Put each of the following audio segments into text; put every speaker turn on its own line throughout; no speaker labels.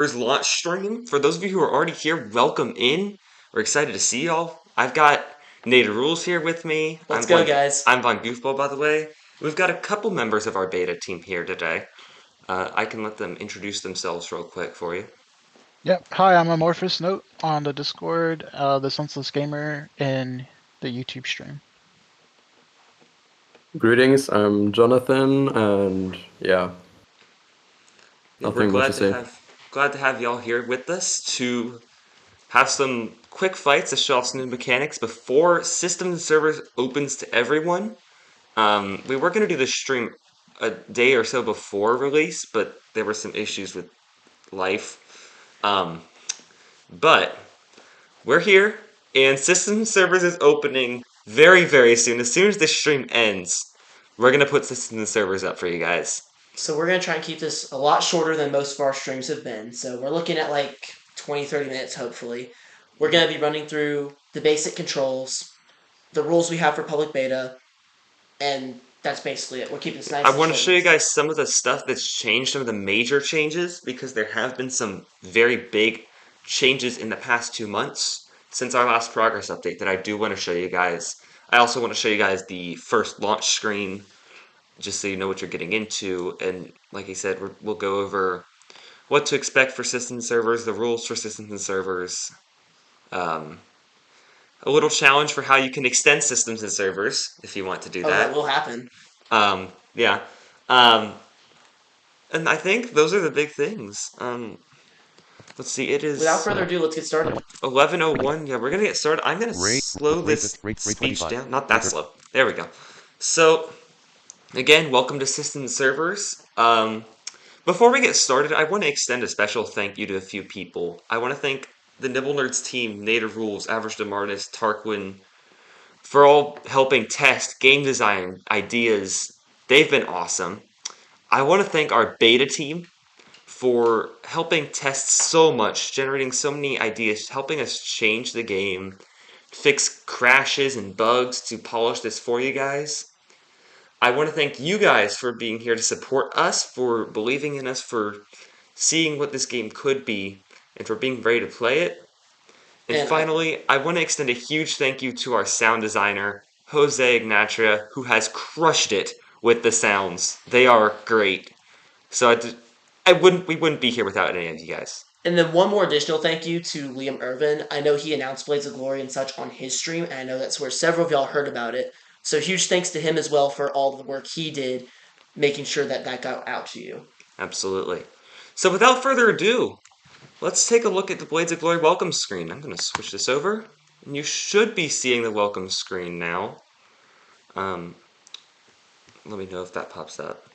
launch stream. For those of you who are already here, welcome in. We're excited to see y'all. I've got Native Rules here with me.
Let's go, guys.
I'm Von Goofball, by the way. We've got a couple members of our beta team here today. I can let them introduce themselves real quick for you.
Yep. Hi, I'm Amorphous Note on the Discord, the Senseless Gamer, and the YouTube stream.
Greetings, I'm Jonathan, and yeah,
We're
nothing much to say.
glad to have y'all here with us to have some quick fights to show off some new mechanics before System and Servers opens to everyone. We were going to do this stream a day or so before release, but there were some issues with life. But we're here, and System Servers is opening very, very soon. As soon as this stream ends, we're going to put System Servers up for you guys.
So we're going to try and keep this a lot shorter than most of our streams have been. So we're looking at like 20, 30 minutes, hopefully. We're going to be running through the basic controls, the rules we have for public beta, and that's basically it. We're keeping this nice.
I want to show you guys some of the stuff that's changed, some of the major changes, because there have been some very big changes in the past 2 months since our last progress update that I do want to show you guys. I also want to show you guys the first launch screen, just so you know what you're getting into. And like I said, we'll go over what to expect for systems servers, the rules for systems and servers, a little challenge for how you can extend systems and servers if you want to do that.
That will happen.
Yeah. Um, and I think those are the big things. Let's see, it is...
Without further ado, let's get started.
11:01, yeah, we're gonna get started. I'm gonna slow this speech down. Not that slow. There we go. So, again, welcome to Systems Servers. Before we get started, I want to extend a special thank you to a few people. I want to thank the Nibble Nerds team, Native Rules, Average Demartis, Tarquin, for all helping test game design ideas. They've been awesome. I want to thank our beta team for helping test so much, generating so many ideas, helping us change the game, fix crashes and bugs to polish this for you guys. I want to thank you guys for being here to support us, for believing in us, for seeing what this game could be, and for being ready to play it. And finally, I want to extend a huge thank you to our sound designer, Jose Ignatria, who has crushed it with the sounds. They are great. So we wouldn't be here without any of you guys.
And then one more additional thank you to Liam Irvin. I know he announced Blades of Glory and such on his stream, and I know that's where several of y'all heard about it. So huge thanks to him as well for all the work he did, making sure that that got out to you.
Absolutely. So without further ado, let's take a look at the Blades of Glory welcome screen. I'm going to switch this over, and you should be seeing the welcome screen now. Let me know if that pops up,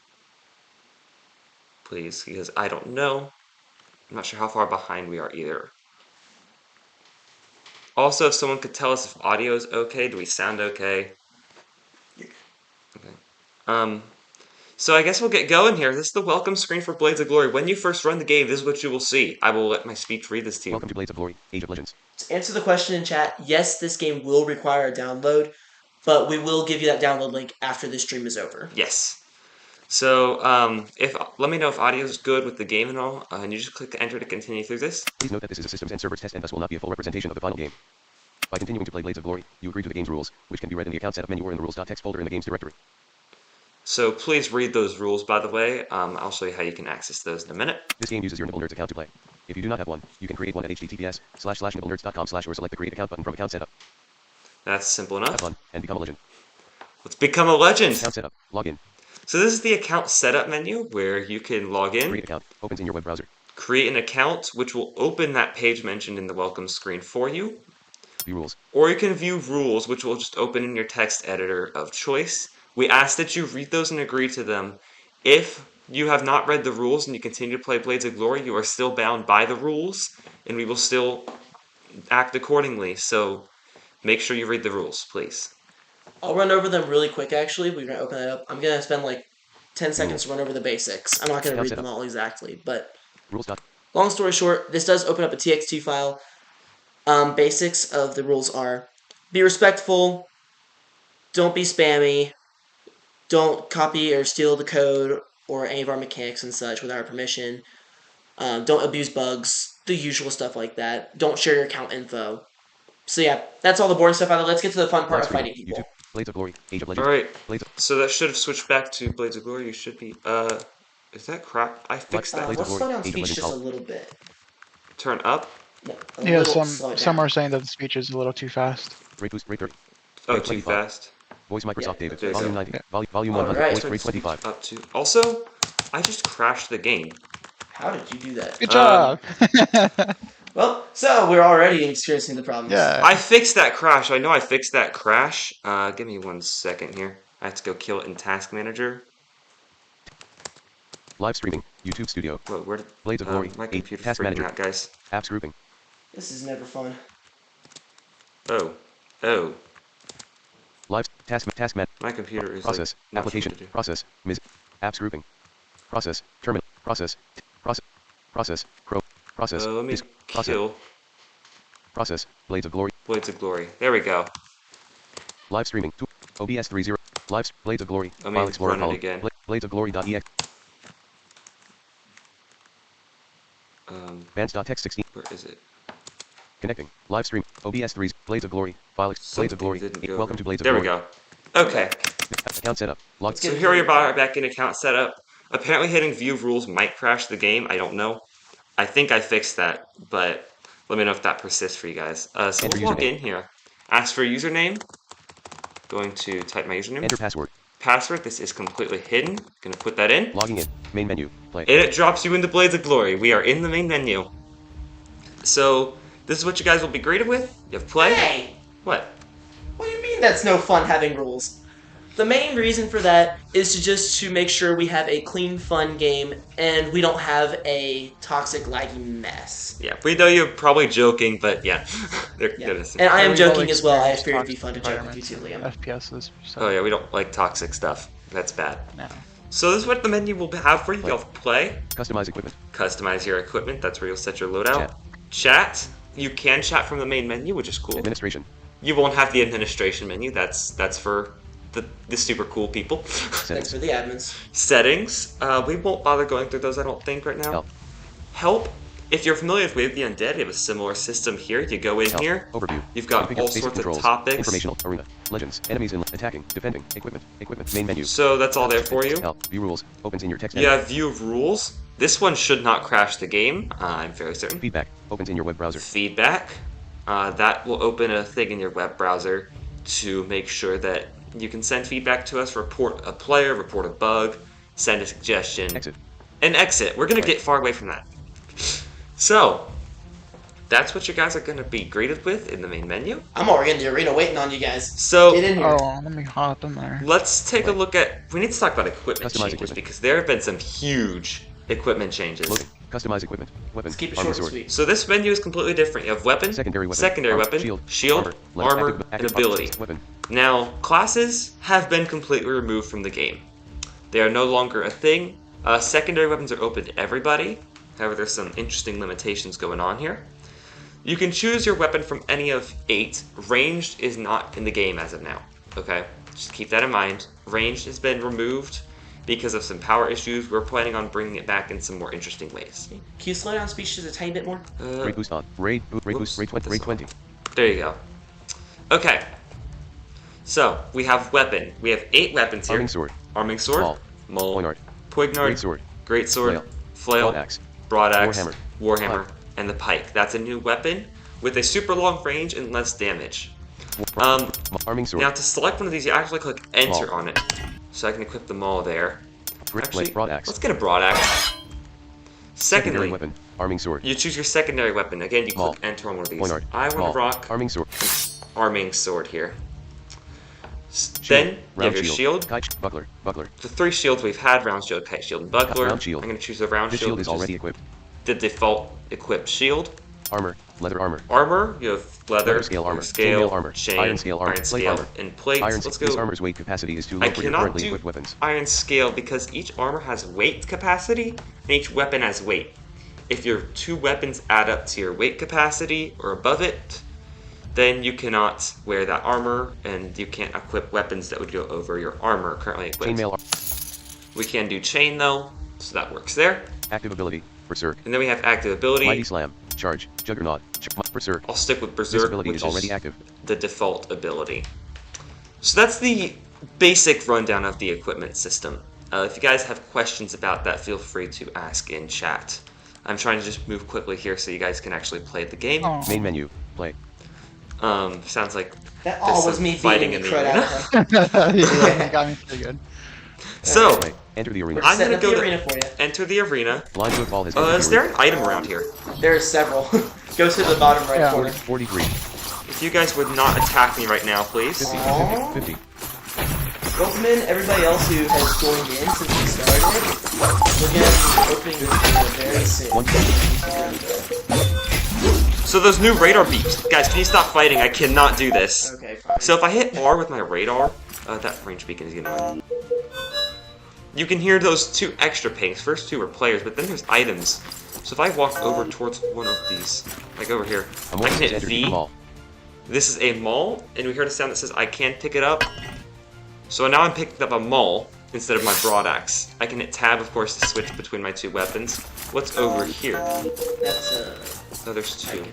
please, because I don't know. I'm not sure how far behind we are either. Also, if someone could tell us if audio is okay, do we sound okay? Okay. So I guess we'll get going here. This is the welcome screen for Blades of Glory. When you first run the game, this is what you will see. I will let my speech read this to you.
Welcome to Blades of Glory, Age of Legends.
To answer the question in chat, yes, this game will require a download, but we will give you that download link after the stream is over.
Yes. So, let me know if audio is good with the game and all, and you just click enter to continue through this.
Please note that this is a systems and servers test and thus will not be a full representation of the final game. By continuing to play Blades of Glory, you agree to the game's rules, which can be read in the account setup menu or in the rules.txt folder in the game's directory.
So please read those rules, by the way. I'll show you how you can access those in a minute.
This game uses your Nibble Nerds account to play. If you do not have one, you can create one at https://nibblenerds.com/ or select the create account button from account setup.
That's simple enough.
Have fun and become a legend.
Let's become a legend.
Account setup. Log in.
So this is the account setup menu where you can log in.
Create account opens in your web browser.
Create an account, which will open that page mentioned in the welcome screen for you.
View rules.
Or you can view rules, which will just open in your text editor of choice. We ask that you read those and agree to them. If you have not read the rules and you continue to play Blades of Glory, you are still bound by the rules, and we will still act accordingly. So make sure you read the rules, please.
I'll run over them really quick, actually. We're going to open that up. I'm going to spend like 10 seconds to run over the basics. I'm not going to read them all exactly, but
rules.
Long story short, this does open up a TXT file. Basics of the rules are: be respectful, don't be spammy, don't copy or steal the code or any of our mechanics and such without our permission, Don't abuse bugs. The usual stuff like that. Don't share your account info. So yeah, that's all the boring stuff out of it. Let's get to the fun part
Live
of
streaming.
fighting people.
YouTube. Blades of Glory. Age of Legends.
Alright,
Blades of
so that should have switched back to Blades of Glory. You should be, is that crap? I fixed that.
Blades of
Let's
Glory,
slow down
Age of
speech
Legends
just a
Call.
little bit.
Turn up?
No, a
Yeah,
little slow it
some
down.
are saying that the speech is a little too fast.
Rate boost. Rate 30.
Oh,
Rate
too
25.
fast.
Voice Microsoft
Yeah,
David.
there you
Volume
go.
90.
Yeah.
Volume
All
100.
right.
Voice rate 25.
Up to. Also, I just crashed the game.
How did you do that?
Good job.
Well, so we're already experiencing the problems.
Yeah.
I fixed that crash. I know I fixed that crash. Give me 1 second here. I have to go kill it in Task Manager.
Live streaming. YouTube Studio.
Whoa, where did
Blades of Glory.
my
8.
computer's
Task
freaking
Manager.
out, guys?
Apps grouping.
This is never fun.
Oh.
Live task man.
My computer is
Process.
like, not
Application.
sure what to do.
Process. Apps grouping. Process. Terminal. Process. Process. Process.
Let me
Disk. Process.
kill
Process. Blades of Glory.
Blades of Glory. There we go.
Live streaming. OBS 30. Live. Blades of Glory.
Let me
File Explorer
run it
column.
again.
Blades of Glory.exe. Bands.text 16.
Where is it?
Connecting. Live stream. OBS 3. Blades of Glory. Blades of Glory.
Didn't go
Welcome
over.
to Blades of
There we
Glory.
go. Okay.
Account setup. Log.
Let's
So
get
here we
into
are back in account setup. Apparently hitting view rules might crash the game. I don't know. I think I fixed that, but let me know if that persists for you guys. So
Enter
let's log
username.
in here. Ask for a username. Going to type my username.
Enter password.
Password. This is completely hidden. Gonna put that in.
Logging in. Main menu. Play.
And it drops you into Blades of Glory. We are in the main menu. So this is what you guys will be greeted with. You have play.
Hey!
What?
What do you mean that's no fun having rules? The main reason for that is to make sure we have a clean, fun game and we don't have a toxic, laggy mess.
Yeah, we know you're probably joking, but yeah. They're
Yeah.
gonna
And I am
We've
joking
all
as well. I
experienced
figured it'd be
toxic
fun to joke with you too,
environments,
Liam.
FPSs. So,
Oh yeah, we don't like toxic stuff. That's bad.
no.
So this is what the menu will have for you. You'll have play,
Customize equipment.
customize your equipment. That's where you'll set your loadout.
Chat.
Chat. You can chat from the main menu, which is cool.
Administration.
You won't have the administration menu. That's for the super cool people.
Thanks for the admins.
Settings. We won't bother going through those, I don't think, right now.
Help.
Help. If you're familiar with Wave the Undead, we have a similar system here. You go in
Help.
here.
Overview.
You've got
You pick
all
up basic
sorts
controls.
of topics.
Informational. Arena. Legends. Enemies in attacking. Defending. Equipment. Main menu.
So that's all there for you.
Help. View rules. Opens in your text
You
editor.
have view of rules. This one should not crash the game. I'm fairly certain.
Feedback. Opens in your web browser.
Feedback. That will open a thing in your web browser to make sure that you can send feedback to us, report a player, report a bug, send a suggestion,
Exit.
and exit. We're going to get far away from that. So, that's what you guys are going to be greeted with in the main menu.
I'm already in the arena waiting on you guys.
So,
Get in here.
Oh, let me hop in there.
let's take a look at... We need to talk about equipment
Customize
changes
equipment.
because there have been some huge equipment changes.
Loading. Customize equipment. Weapon.
Let's keep it
Armor
short and
sword.
sweet.
So this menu is completely different. You have weapon,
Secondary weapon.
secondary
Armor.
weapon,
Shield.
armor,
Active
and ability.
Weapon.
Now, classes have been completely removed from the game. They are no longer a thing. Secondary weapons are open to everybody. However, there's some interesting limitations going on here. You can choose your weapon from any of 8. Ranged is not in the game as of now. Okay? Just keep that in mind. Ranged has been removed because of some power issues. We're planning on bringing it back in some more interesting ways.
Can you slow down speech just a tiny bit more?
Rate boost on. Rate boost. Rate 20. Rate 20.
There you go. Okay. So, we have weapon. We have 8 weapons here.
Arming sword.
Arming sword.
Maul.
Maul.
Poignard.
Poignard.
Great sword.
Great sword.
Flail.
Flail.
Broadaxe.
Broadaxe.
Warhammer.
Warhammer. And the pike. That's a new weapon with a super long range and less damage.
Arming sword.
Now to select one of these, you actually click enter
Maul.
on it. So I can equip them all there. Actually,
Broadaxe.
let's get a broadaxe.
Secondary
Secondly,
weapon. Arming sword.
you choose your secondary weapon. Again, you
Maul.
click enter on one of these.
Poignard.
I want
Maul.
to rock
Arming sword.
arming sword here.
Shield.
Then you
Round
have your shield.
Kite. Buckler.
The 3 shields we've had: round shield, kite shield, and buckler.
Round shield.
I'm going to choose the round
This
shield,
shield is
which
already equipped.
the default equipped shield.
Armor. Leather armor.
Armor, you have leather,
Leather scale armor.
scale,
Chainmail armor.
chain,
Iron scale armor.
iron
Plate
scale,
armor.
and plates.
Iron.
Let's
This
go.
armor's weight capacity is too
I
low for your
cannot
currently
do
equipped weapons.
iron scale because each armor has weight capacity and each weapon has weight. If your 2 weapons add up to your weight capacity or above it, then you cannot wear that armor and you can't equip weapons that would go over your armor currently equipped.
Chainmail.
We can do chain though, so that works there.
Active ability. Berserk.
And then we have active ability.
Mighty Slam. Charge. Juggernaut. Berserk.
I'll stick with
This
Berserk,
ability
which
is already active.
the default ability. So that's the basic rundown of the equipment system. If you guys have questions about that, feel free to ask in chat. I'm trying to just move quickly here so you guys can actually play the game.
Oh.
Main menu. Play.
Sounds like
That
there's
all was
some
me
fighting
beating
in
the
the
crud out of
arena.
her.
Yeah, you got me pretty good.
So,
Play. Enter the arena.
We're
I'm
setting
gonna
up
go
the
to
arena for you.
enter the arena.
Blind football has entered
Is
the
there
arena.
an item around here?
There are several. Go to the bottom right
Yeah.
corner.
43.
If you guys would not attack me right now, please.
50.
Aw.
50.
Welcome in everybody else who has joined in since we started. We're going to be opening this video very soon.
150.
So those new radar beeps. Guys, can you stop fighting? I cannot do this.
Okay, fine.
So if I hit R with my radar, that range beacon is getting annoying. You can hear those 2 extra pings. First 2 are players, but then there's items. So if I walk over towards one of these, like over here, I
Amorphous
can
has
hit
entered the
V.
mall.
This is a maul, and we heard a sound that says I can pick it up. So now I'm picking up a maul instead of my broad axe. I can hit tab, of course, to switch between my 2 weapons. What's over here?
That's
Oh, there's 2.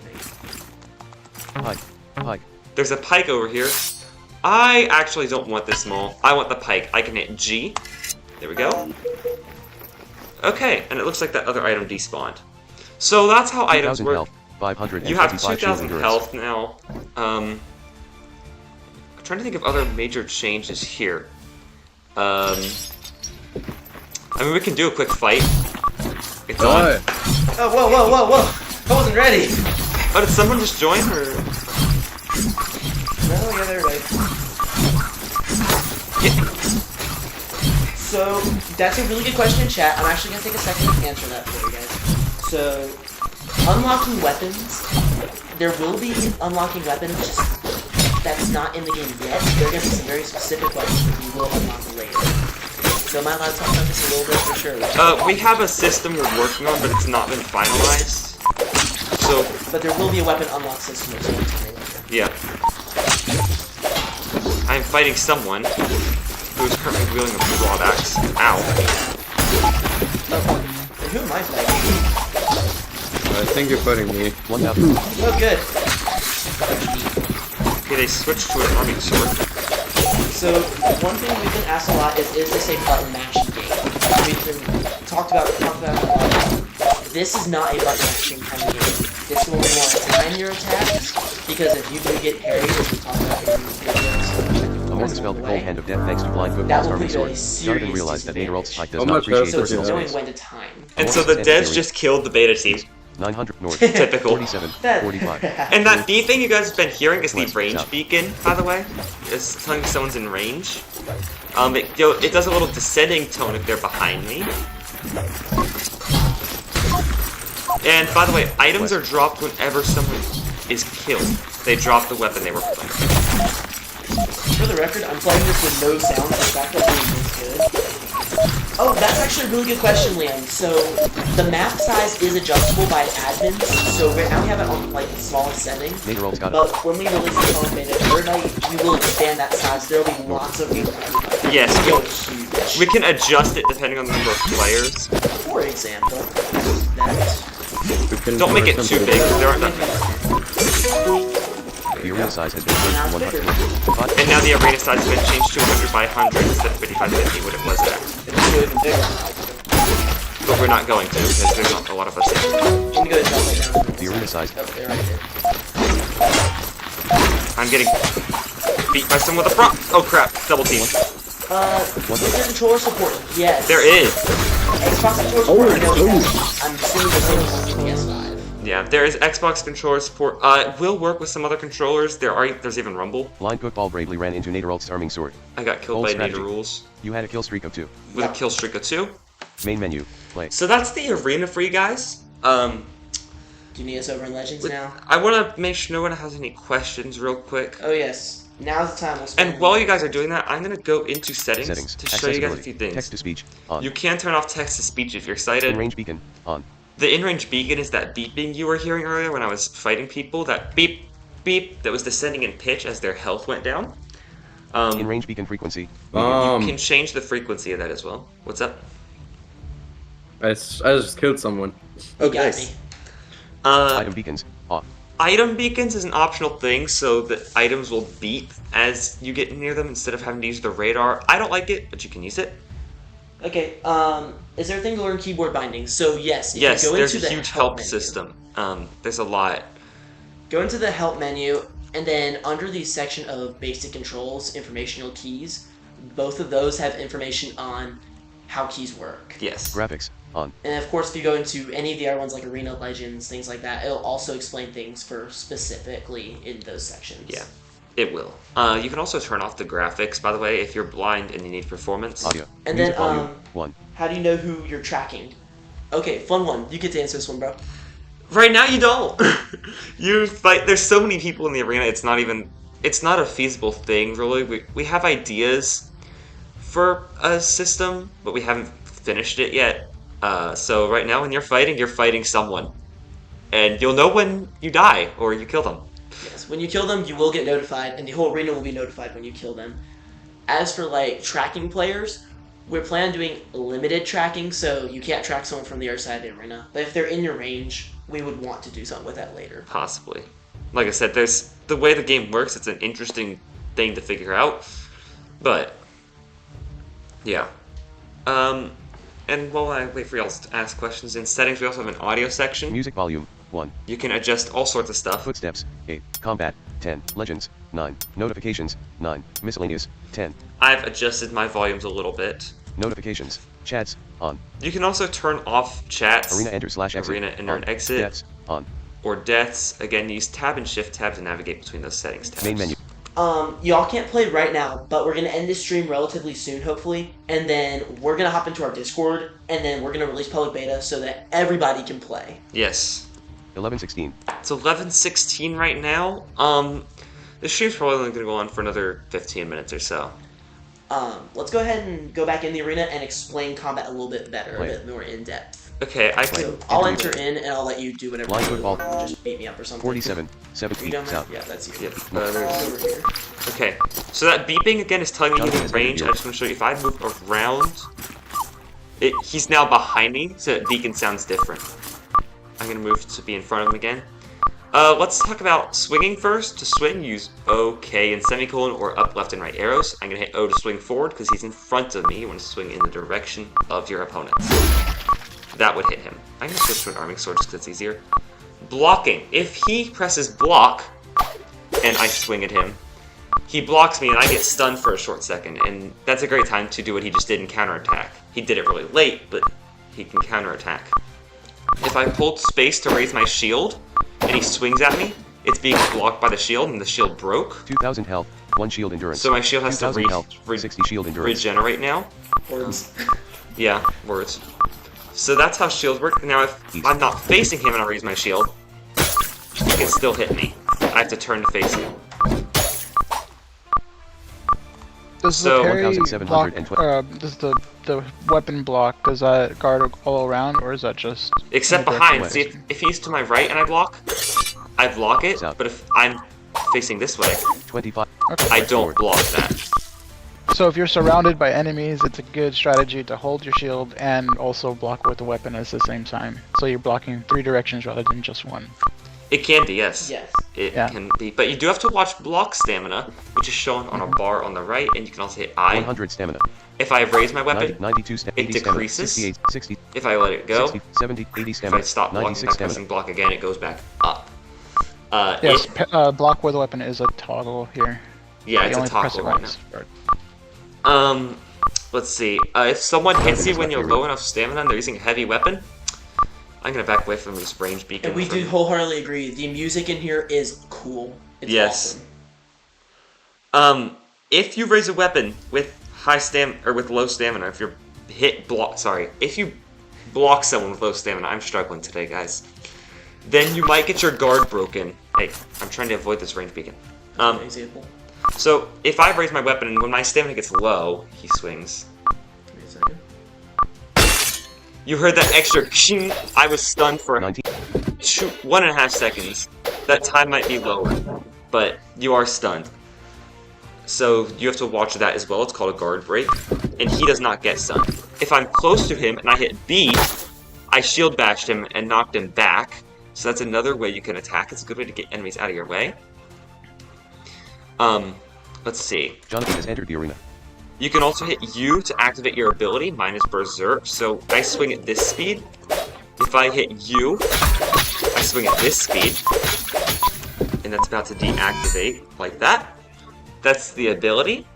Pike. Pike.
There's a pike over here. I actually don't want this maul. I want the pike. I can hit G. There we go. Okay, and it looks like that other item despawned. So that's how items
2,000
work.
health. 525
You have
shield
2,000
endurance.
health now. I'm trying to think of other major changes here. I mean, we can do a quick fight. It's on.
Oh, whoa, whoa, whoa, whoa! I wasn't ready!
Oh, did someone just join, or...?
No, yeah, they're ready. So, that's a really good question in chat. I'm actually going to take a second to answer that for you guys. So, unlocking weapons, there will be unlocking weapons, just that's not in the game yet. There are going to be some very specific weapons that we will unlock later. So am I allowed to talk about this a little bit for sure?
We have a system we're working on, but it's not been finalized. So,
But there will be a weapon unlock system at some time later.
yeah. I'm fighting someone who is currently wielding a broad axe. Ow.
And who am I fighting?
I think you're fighting me.
1,000.
Oh, good.
Okay, they switched to an army sword.
So, one thing we've been asked a lot is this a button mashing game? We've been talked about it a lot. This is not a button mashing kind of game. This will more time your attacks, because if you do get parried, as we talked about in the videos,
Amorphous felt the cold hand of death thanks to blind
that
football's
will
arming
put you at a
sword.
serious
Jonathan realized that
disadvantage.
Naderalt's pike does
How
not
much
appreciate
health
So it's
does
personal
he have?
knowing
space.
when to time.
And so the devs just killed the beta team.
900 north.
Typical.
47. 45.
And that beeping you guys have been hearing is the
West,
range
south.
beacon, by the way. It's telling me someone's in range. It does a little descending tone if they're behind me. And by the way, items are dropped whenever someone is killed. They drop the weapon they were playing.
For the record, I'm playing this with no sound, so the fact that game is good. Oh, that's actually a really good question, Liam. So, the map size is adjustable by admins, so right now we have it on, like, the smallest setting.
Naderal's got it.
But when we release the phone beta, everybody, we will expand that size. There will be lots of room for everybody.
Yes,
It'll go huge.
we can adjust it depending on the number of players.
For example, that...
We can
Don't make it
work
too
on
big,
the-
there aren't that many.
The arena size has been changed to 100 north.
And now the arena size has been changed to 100 by 100 instead of 55 50 what it was there.
It'll go even bigger.
But we're not going to, because there's not a lot of us here.
Let me go ahead and drop it down.
The arena size.
Oh, there, right there.
I'm getting beat by someone with a prop. Oh crap, double team.
Is there controller support? Yes.
There is.
Xbox controller support? I know that. I'm assuming the same as on the PS5.
Yeah, there is Xbox controller support. It will work with some other controllers. There's even Rumble.
Blind football bravely ran into Naderal's arming sword.
I got killed
Old
by
strategy.
Nader Rules
You had a kill streak of 2.
with a kill streak of 2.
Main menu. Play.
So that's the arena for you guys.
Do you need us over in Legends now?
I want to make sure no one has any questions real quick.
Oh yes. Now's the time. We'll spend
And while you guys are doing that, I'm going to go into settings to show you guys a
Accessibility.
few things.
Text to speech. On.
You can turn off text to speech if you're excited.
In-range beacon. On.
The in-range beacon is that beeping you were hearing earlier when I was fighting people. That beep, beep that was descending in pitch as their health went down.
In-range beacon frequency.
You can change the frequency of that as well. What's up?
I just killed someone.
You
Oh,
got
nice.
me.
Item beacons, off.
Item beacons is an optional thing, so that items will beep as you get near them instead of having to use the radar. I don't like it, but you can use it.
Okay, is there a thing to learn keyboard bindings? So yes, if
Yes,
you go
there's
into
a
the
huge help
menu,
system. There's a lot.
Go into the help menu, and then under the section of basic controls, informational keys, both of those have information on how keys work.
Yes.
Graphics, on.
And of course, if you go into any of the other ones like Arena Legends, things like that, it'll also explain things for specifically in those sections.
Yeah, it will. You can also turn off the graphics, by the way, if you're blind and you need performance.
Audio.
And
Music
then,
volume, 1.
how do you know who you're tracking? Okay, fun one. You get to answer this one, bro.
Right now, you don't. There's so many people in the arena. It's not a feasible thing, really. We have ideas for a system, but we haven't finished it yet. So right now, when you're fighting someone, and you'll know when you die or you kill them.
Yes, when you kill them, you will get notified, and the whole arena will be notified when you kill them. As for like tracking players, we're planning on doing limited tracking, so you can't track someone from the other side of the arena. But if they're in your range, we would want to do something with that later.
Possibly. Like I said, there's the way the game works. It's an interesting thing to figure out, but yeah. And while I wait for y'all to ask questions, in settings we also have an audio section.
Music volume, 1.
You can adjust all sorts of stuff.
Footsteps, 8. Combat, 10. Legends, 9. Notifications, 9. Miscellaneous, 10.
I've adjusted my volumes a little bit.
Notifications, chats, on.
You can also turn off chats.
Arena enter / exit.
Arena enter and
on.
exit.
Deaths, on.
Or deaths. Again, use tab and shift tab to navigate between those settings tabs.
Main menu.
Y'all can't play right now, but we're gonna end this stream relatively soon, hopefully, and then we're gonna hop into our Discord, and then we're gonna release public beta so that everybody can play.
Yes.
11:16.
It's 11:16 right now. The stream's probably only gonna go on for another 15 minutes or so.
Let's go ahead and go back in the arena and explain combat a little bit better,
Play.
a bit more in depth.
Okay, I
So
can.
I'll enter in and I'll let you do whatever.
Line
you do.
football.
Just beat me up or something.
47.
You
17.
done that?
South.
Yeah, that's you.
Yeah,
Over
there's-
here.
Okay, so that beeping again is telling me he's in
Jonathan
range. I
is
just want to show you if I move around, he's now behind me, so that beacon sounds different. I'm gonna move to be in front of him again. Let's talk about swinging first. To swing, use OK and semicolon or up, left, and right arrows. I'm gonna hit O to swing forward because he's in front of me. You want to swing in the direction of your opponent. That would hit him. I'm gonna switch to an arming sword just because it's easier. Blocking. If he presses block and I swing at him, he blocks me and I get stunned for a short second, and that's a great time to do what he just did and counterattack. He did it really late, but he can counterattack. If I hold space to raise my shield and he swings at me, it's being blocked by the shield and the shield broke.
2000 health. 1 shield endurance.
So my shield has to
2000 health. 60 shield endurance.
regenerate now.
Words.
Yeah, words. So that's how shields work. Now if I'm not facing him and I raise my shield, he can still hit me. I have to turn to face him.
Does
So,
the parry block,
1712.
does the weapon block, does that guard all around, or is that just...
Except
in the
behind.
direction
See,
west?
if he's to my right and I block it,
South.
but if I'm facing this way,
25.
I don't block that.
So if you're surrounded by enemies, it's a good strategy to hold your shield and also block with the weapon at the same time. So you're blocking 3 directions rather than just one.
It can be, yes.
Yes.
It
Yeah.
can be. But you do have to watch block stamina, which is shown on a bar on the right, and you can also hit I.
100 stamina.
If I raise my weapon,
92 stamina.
it
80 stamina.
decreases.
68. 60.
if I let it go,
60. 70. 80
if
stamina.
I stop blocking
96
by
stamina.
pressing block again, it goes back up.
Yes,
If-
block with a weapon is a toggle here.
yeah,
You
it's a
only press
toggle
it
right now.
once.
Let's see. If someone hits you when you're low enough stamina and they're using a heavy weapon, I'm gonna back away from this range beacon.
And we
from-
do wholeheartedly agree. The music in here is cool. It's
Yes.
awesome.
If you raise a weapon with with low stamina, if if you block someone with low stamina, I'm struggling today, guys. Then you might get your guard broken. Hey, I'm trying to avoid this range beacon.
Example.
So if I raise my weapon and when my stamina gets low, he swings.
Give me a second.
You heard that extra ching. I was stunned for
19.
1.5 seconds. That time might be lower, but you are stunned. So you have to watch that as well. It's called a guard break, and he does not get stunned. If I'm close to him and I hit B, I shield bashed him and knocked him back. So that's another way you can attack. It's a good way to get enemies out of your way. Let's see.
Jonathan has entered the arena.
You can also hit U to activate your ability. Mine is Berserk, so I swing at this speed. If I hit U, I swing at this speed. And that's about to deactivate, like that. That's the ability.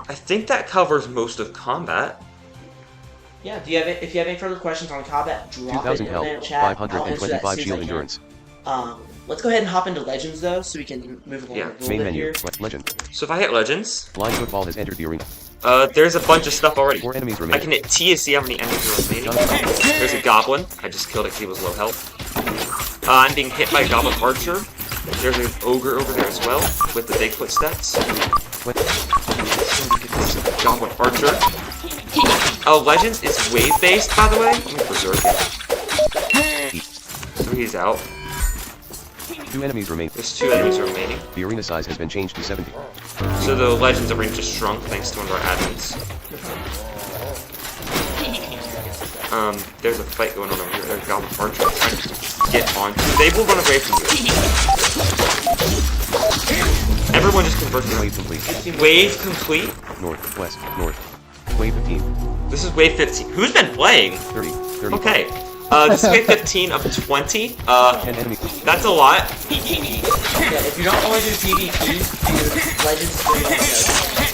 I think that covers most of combat.
Yeah, if you have any further questions on combat, drop it
2,000
in
health,
the chat. I'll answer that
525
as soon
shield
as I can.
endurance.
Let's go ahead and hop into Legends, though, so we can move along
Yeah.
a little
Main
bit
menu.
here.
Legend.
So if I hit Legends,
Blind football has entered the arena.
there's a bunch of stuff already.
4 enemies
I
remain.
can hit T to see how many enemies are remaining. There's a Goblin. I just killed it because he was low health. I'm being hit by a Goblin Archer. There's an Ogre over there as well, with the Bigfoot stats. Goblin Archer. Oh, Legends is wave-based, by the way. I'm gonna Berserk him. So he's out.
2 enemies remain.
There's 2 enemies remaining.
The arena size has been changed to 70.
So the Legends arena just shrunk thanks to one of our admins. There's a fight going on over here. There's a Goblin Archer trying to get onto. They will run away from you. Everyone just converts to
Wave complete.
Wave complete.
North, west, north. Wave 15.
This is wave 15. Who's been playing?
30. 30.
Okay. This is wave 15 of 20.
10 enemies.
That's a lot.
Yeah, if you don't want to do PvP, do Legends is really good.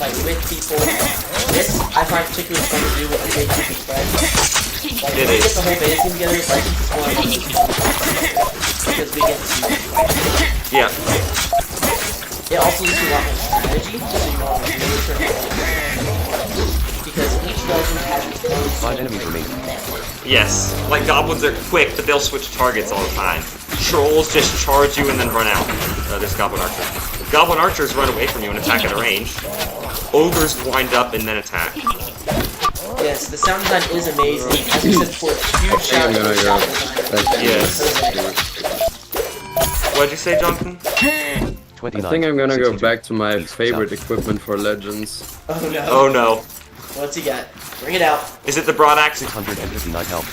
Like with people. This I find particularly fun to do with the big group of friends. Like
It
when we
is.
get the whole base team together, Legends is one of the most because we get to see.
Yeah.
It also gives you a lot more strategy, so you want to really turn because each legend has its own
5 enemies remain.
Yes. Like goblins are quick, but they'll switch targets all the time. Trolls just charge you and then run out. There's Goblin Archer. Goblin Archers run away from you and attack at a range. Ogres wind up and then attack.
Yes, the sound design is amazing. As we said before, huge shout out to the sound design.
Yes. What'd you say, Jonathan?
29.
I think I'm gonna go
62.
back to my
East,
favorite
south.
equipment for Legends.
Oh no.
Oh no.
What's he got? Bring it out.
Is it the broad axe?
659 health.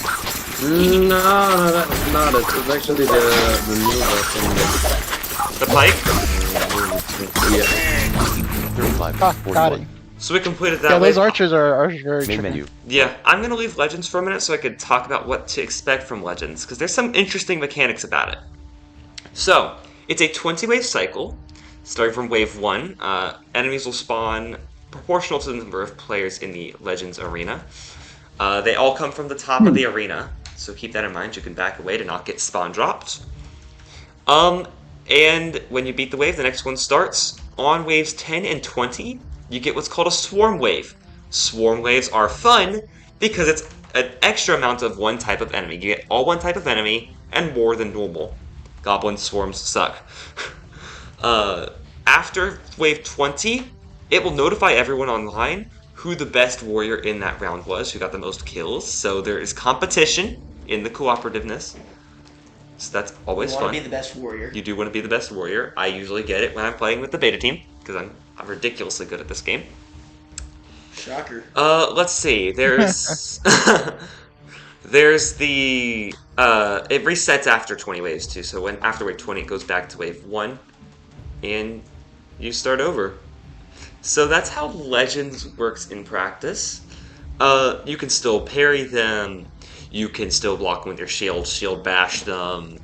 No, that's not it. It's actually the new weapon.
The pike?
Yeah.
35.
Ah, got
41.
it.
So we completed that
Yeah, those
wave.
archers are very
Main
tricky.
menu.
Yeah, I'm gonna leave Legends for a minute so I could talk about what to expect from Legends, because there's some interesting mechanics about it. So, it's a 20-wave cycle, starting from wave 1. Enemies will spawn proportional to the number of players in the Legends arena. They all come from the top of the arena, so keep that in mind. You can back away to not get spawn dropped. And when you beat the wave, the next one starts. On waves 10 and 20, you get what's called a swarm wave. Swarm waves are fun because it's an extra amount of one type of enemy. You get all one type of enemy and more than normal. Goblin swarms suck. After wave 20, it will notify everyone online who the best warrior in that round was, who got the most kills. So there is competition in the cooperativeness. So that's always
You
fun.
want to be the best warrior.
You do want to be the best warrior. I usually get it when I'm playing with the beta team, because I'm ridiculously good at this game.
Shocker.
Let's see. There's there's the it resets after 20 waves too. So when after wave 20, it goes back to wave 1, and you start over. So that's how Legends works in practice. You can still parry them. You can still block them with your shield bash them.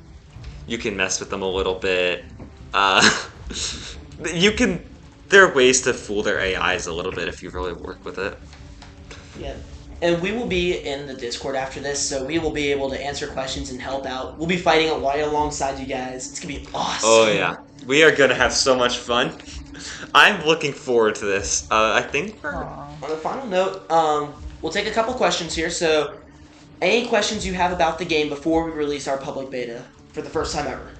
You can mess with them a little bit. There are ways to fool their AIs a little bit if you really work with it.
Yeah. And we will be in the Discord after this, so we will be able to answer questions and help out. We'll be fighting right alongside you guys. It's going to be awesome.
Oh yeah. We are going to have so much fun. I'm looking forward to this. I think we're...
Aw.
On a final note, we'll take a couple questions here. So, any questions you have about the game before we release our public beta for the first time ever?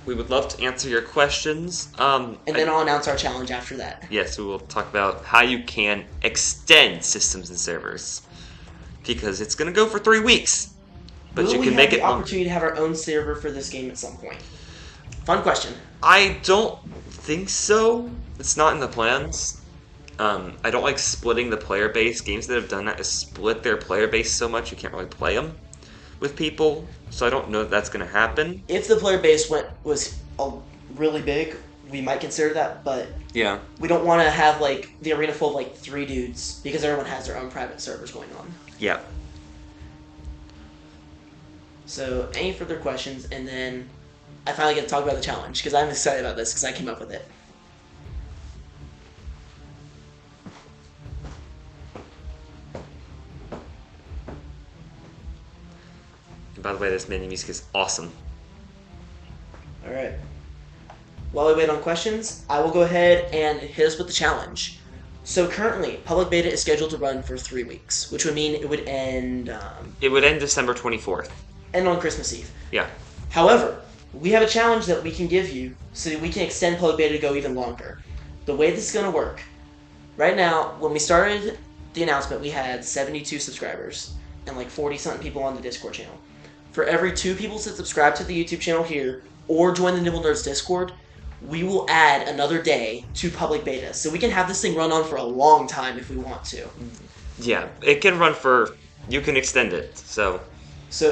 We would love to answer your questions.
And then I'll announce our challenge after that.
Yes, we will talk about how you can extend systems and servers. Because it's going to go for 3 weeks. But
Will
you
we
can
have
make
the
it longer.
opportunity to have our own server for this game at some point? Fun question.
I don't think so. It's not in the plans. I don't like splitting the player base. Games that have done that is split their player base so much you can't really play them with people. So I don't know if that's going to happen.
If the player base was really big, we might consider that, but
Yeah.
we don't want to have like the arena full of like 3 dudes because everyone has their own private servers going on.
Yeah.
So, any further questions, and then I finally get to talk about the challenge because I'm excited about this because I came up with it.
And by the way, this menu music is awesome.
All right. While we wait on questions, I will go ahead and hit us with the challenge. So currently, public beta is scheduled to run for 3 weeks, which would mean it would end
It would end December 24th.
end on Christmas Eve.
Yeah.
However, we have a challenge that we can give you so that we can extend public beta to go even longer. The way this is going to work, right now, when we started the announcement, we had 72 subscribers and like 40-something people on the Discord channel. For every 2 people that subscribe to the YouTube channel here or join the Nibble Nerds Discord, we will add another day to public beta. So we can have this thing run on for a long time if we want to.
Yeah, it can run for... You can extend it, so...
So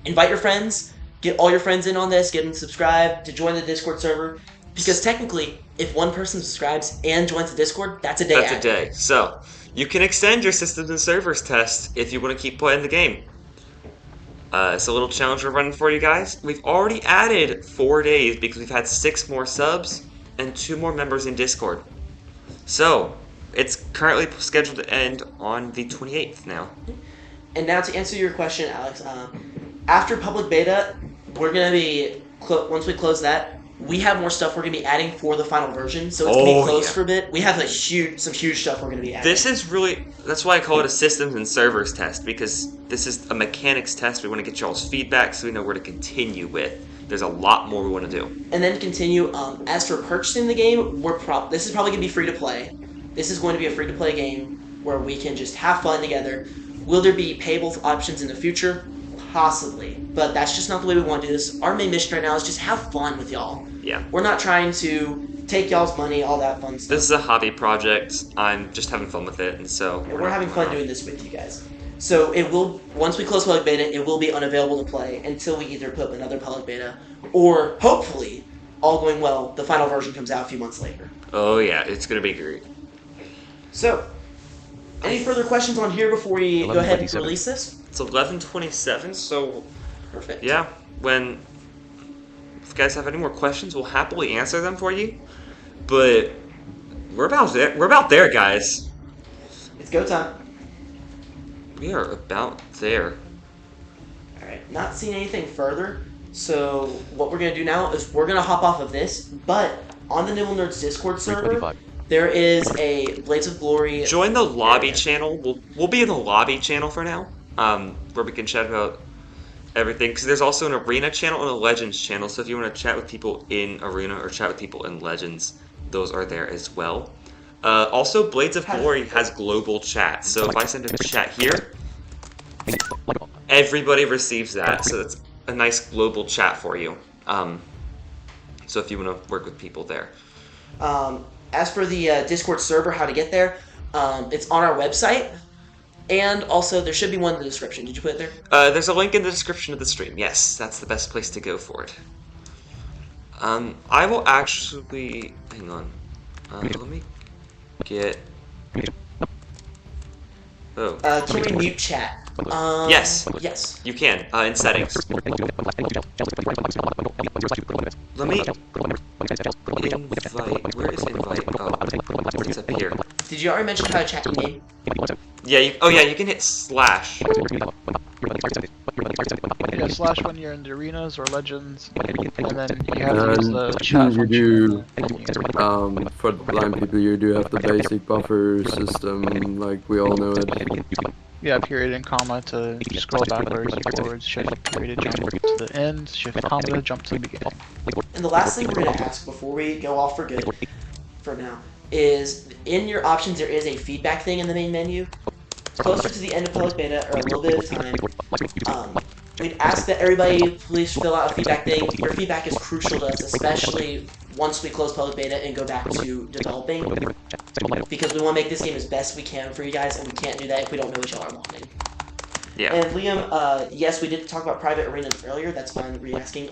invite your friends, get all your friends in on this, get them subscribed to join the Discord server. Because technically, if one person subscribes and joins the Discord, that's a day
That's
added.
a day. So, you can extend your systems and servers test if you want to keep playing the game. It's a little challenge we're running for you guys. We've already added 4 days because we've had 6 more subs and 2 more members in Discord. So, it's currently scheduled to end on the 28th now.
And now to answer your question, Alex, after public beta, we're going to be, once we close that, we have more stuff we're going to be adding for the final version, so it's going to be closed for a bit. We have some huge stuff we're going to be adding.
This is really, that's why I call it a systems and servers test, because this is a mechanics test. We want to get y'all's feedback so we know where to continue with. There's a lot more we want to do.
And then continue, as for purchasing the game, this is probably going to be free to play. This is going to be a free to play game where we can just have fun together. Will there be payable options in the future? Possibly. But that's just not the way we want to do this. Our main mission right now is just have fun with y'all.
Yeah.
We're not trying to take y'all's money, all that fun stuff.
This is a hobby project. I'm just having fun with it, and so...
We're having fun doing this with you guys. So it will, once we close public beta, it will be unavailable to play until we either put up another public beta, or hopefully, all going well, the final version comes out a few months later.
Oh yeah, it's going to be great.
So, any further questions on here before we go ahead and release this?
It's 11:27, so
Perfect.
yeah, if you guys have any more questions, we'll happily answer them for you. But we're about there. We're about there, guys.
It's go time.
We are about there.
Alright, not seeing anything further. So what we're going to do now is we're going to hop off of this, but on the Nibble Nerds Discord server, there is a Blades of Glory.
Join the lobby channel. We'll be in the lobby channel for now, where we can chat about everything. Because there's also an Arena channel and a Legends channel. So if you want to chat with people in Arena or chat with people in Legends, those are there as well. Also, Blades of Glory has global chat. So if I send a chat here, everybody receives that. So that's a nice global chat for you. So if you want to work with people there.
As for the Discord server, how to get there, it's on our website. And also, there should be one in the description. Did you put it there?
There's a link in the description of the stream. Yes, that's the best place to go for it. I will actually... Hang on. Let me get... Oh.
Can we mute chat?
Yes.
Yes.
You can, in settings. Let me... Invite... Where is invite? Oh, it's up here.
Did you already mention how to chat in-game?
Yeah, you can hit slash.
Yeah, slash when you're in the arenas or legends, and then you have to use the chat
you do,
function.
for the blind people, you do have the basic buffer system, like we all know it.
Yeah, period and comma to scroll backwards and forwards, shift period to jump to the end, shift comma to jump to the beginning.
And the last thing we're going to ask before we go off for good, for now, is in your options there is a feedback thing in the main menu. Closer to the end of public beta, or a little bit of time, we'd ask that everybody please fill out a feedback thing. Your feedback is crucial to us, especially once we close public beta and go back to developing, because we want to make this game as best we can for you guys, and we can't do that if we don't know what y'all are wanting.
Yeah.
And Liam, yes, we did talk about private arenas earlier. That's fine. Re-asking.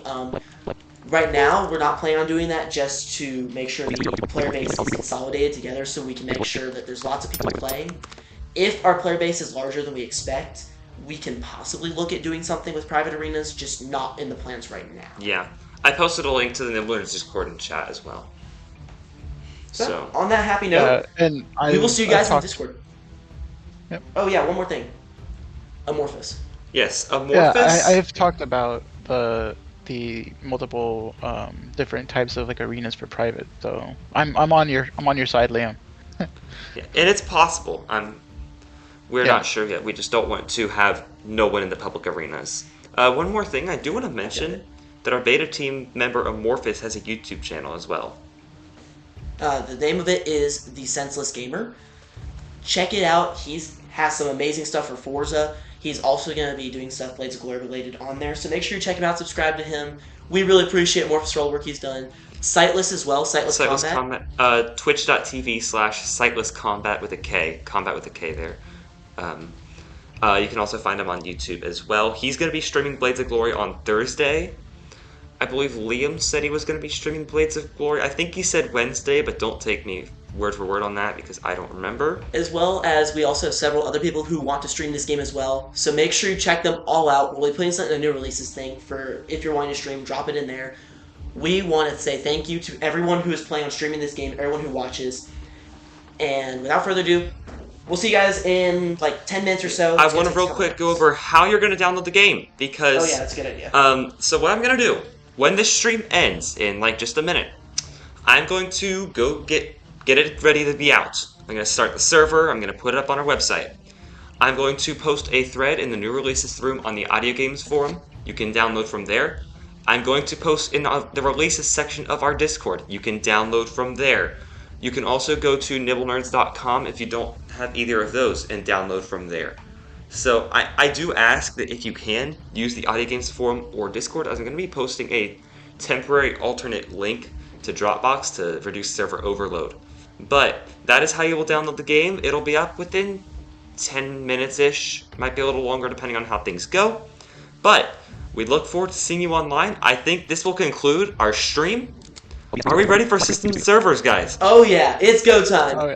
Right now, we're not planning on doing that, just to make sure the player base is consolidated together, so we can make sure that there's lots of people playing. If our player base is larger than we expect, we can possibly look at doing something with private arenas, just not in the plans right now.
Yeah. I posted a link to the Nibble Nerds Discord in chat as well.
So on that happy note,
and
we will see you guys in
talked-
Discord.
Yep.
Oh yeah, one more thing. Amorphous.
Yes, Amorphous.
Yeah, I've talked about the multiple different types of like arenas for private, so I'm on your side, Liam.
Yeah, and it's possible. We're not sure yet. We just don't want to have no one in the public arenas. One more thing, I do want to mention that our beta team member Amorphous has a YouTube channel as well.
The name of it is The Senseless Gamer. Check it out. Has some amazing stuff for Forza. He's also going to be doing stuff Blades of Glory related on there, so make sure you check him out, subscribe to him. We really appreciate Amorphous for all the work he's done. Sightless as well, Sightless Combat.
Twitch.tv/Sightless Combat with a K. Combat with a K there. You can also find him on YouTube as well. He's going to be streaming Blades of Glory on Thursday. I believe Liam said he was going to be streaming Blades of Glory. I think he said Wednesday, but don't take me word for word on that because I don't remember.
As well as we also have several other people who want to stream this game as well. So make sure you check them all out. We'll be putting something in the new releases thing for if you're wanting to stream, drop it in there. We want to say thank you to everyone who is planning on streaming this game, everyone who watches. And without further ado, we'll see you guys in like 10 minutes or so.
I want to real quick go over how you're going to download the game because...
Oh yeah, that's a good idea.
So what I'm going to do, when this stream ends in like just a minute, I'm going to go get it ready to be out. I'm going to start the server, I'm going to put it up on our website. I'm going to post a thread in the new releases room on the audio games forum. You can download from there. I'm going to post in the releases section of our Discord. You can download from there. You can also go to nibblenerds.com if you don't have either of those and download from there. So I do ask that if you can, use the audio games forum or Discord, as I'm going to be posting a temporary alternate link to Dropbox to reduce server overload. But that is how you will download the game. It'll be up within 10 minutes-ish. Might be a little longer depending on how things go. But we look forward to seeing you online. I think this will conclude our stream. Are we ready for systems and servers, guys?
Oh yeah, it's go time.
Oh yeah.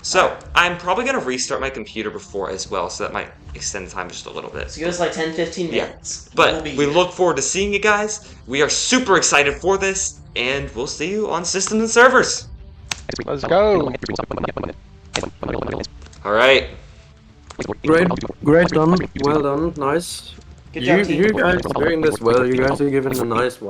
So, I'm probably going to restart my computer before as well, so that might extend the time just a little bit.
So give us like 10-15 minutes.
But we look forward to seeing you guys. We are super excited for this, and we'll see you on systems and servers.
Let's go.
Alright.
Great done. Well done. Nice.
Good job, team.
You guys are doing this well. You guys are giving a nice one.